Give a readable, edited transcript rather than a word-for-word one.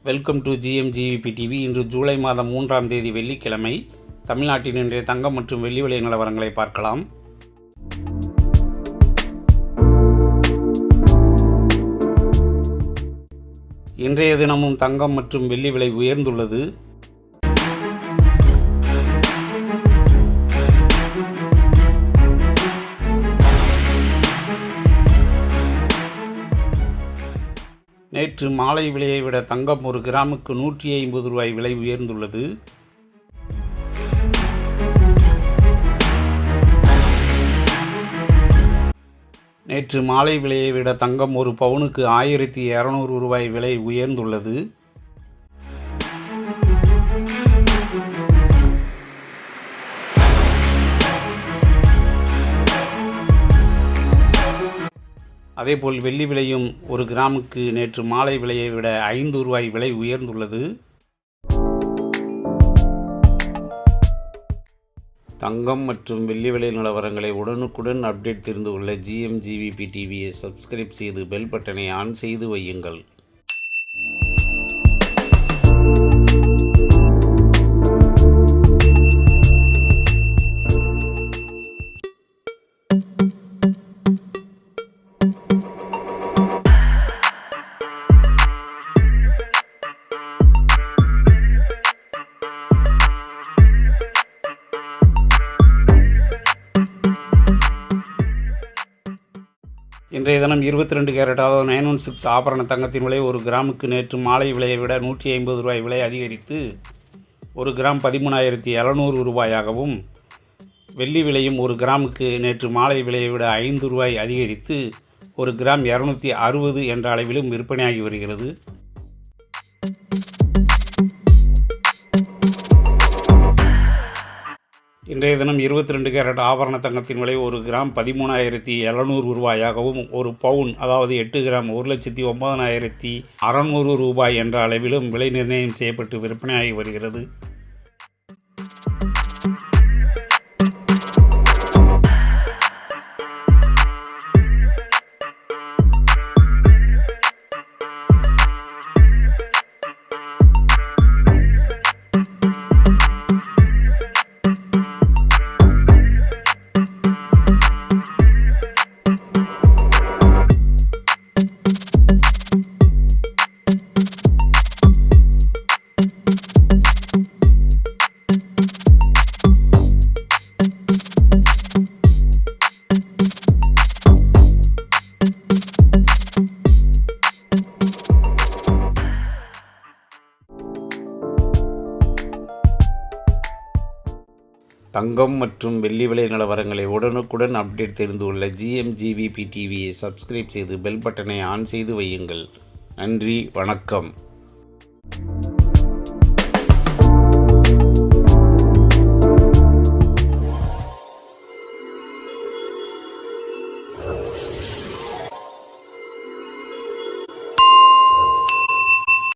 Welcome to GMGVP TV. இன்று ஜூலை மாதம் 3ஆம் தேதி வெள்ளிக்கிழமை. தமிழ்நாட்டின் இன்றைய தங்கம் மற்றும் வெள்ளி விலை நிலவரங்களை பார்க்கலாம். இன்றைய தினமும் தங்கம் மற்றும் வெள்ளி விலை உயர்ந்துள்ளது. நேற்று மாலை விலையை விட தங்கம் ஒரு கிராமுக்கு 150 ரூபாய் விலை உயர்ந்துள்ளது. நேற்று மாலை விலையை விட தங்கம் ஒரு பவுனுக்கு 1200 ரூபாய் விலை உயர்ந்துள்ளது. அதேபோல் வெள்ளி விலையும் ஒரு கிராமுக்கு நேற்று மாலை விலையை விட 5 ரூபாய் விலை உயர்ந்துள்ளது. தங்கம் மற்றும் வெள்ளி விலை நிலவரங்களை உடனுக்குடன் அப்டேட் தெரிந்து கொள்ள GMGVP டிவியை சப்ஸ்கிரைப் செய்து பெல் பட்டனை ஆன் செய்து வையுங்கள். இன்றைய தினம் 22 கேரட் அதாவது 916 ஆபரண தங்கத்தின் விலை ஒரு கிராமுக்கு நேற்று மாலை விலையை விட 150 ரூபாய் விலை அதிகரித்து ஒரு கிராம் 13,700 ரூபாயாகவும், வெள்ளி விலையும் ஒரு கிராமுக்கு நேற்று மாலை விலையை விட 5 ரூபாய் அதிகரித்து ஒரு கிராம் 260 என்ற அளவிலும் விற்பனையாகி வருகிறது. இன்றைய தினம் 22 கேரட் ஆபரண தங்கத்தின் விலை ஒரு கிராம் 13,700 ரூபாயாகவும், ஒரு பவுன் அதாவது 8 கிராம் 1,09,600 ரூபாய் என்ற அளவிலும் விலை நிர்ணயம் செய்யப்பட்டு விற்பனையாகி வருகிறது. தங்கம் மற்றும் வெள்ளி விலை நிலவரங்களை உடனுக்குடன் அப்டேட் தெரிந்து கொள்ள GMGVP டிவியை சப்ஸ்கிரைப் செய்து பெல் பட்டனை ஆன் செய்து வையுங்கள். நன்றி, வணக்கம்.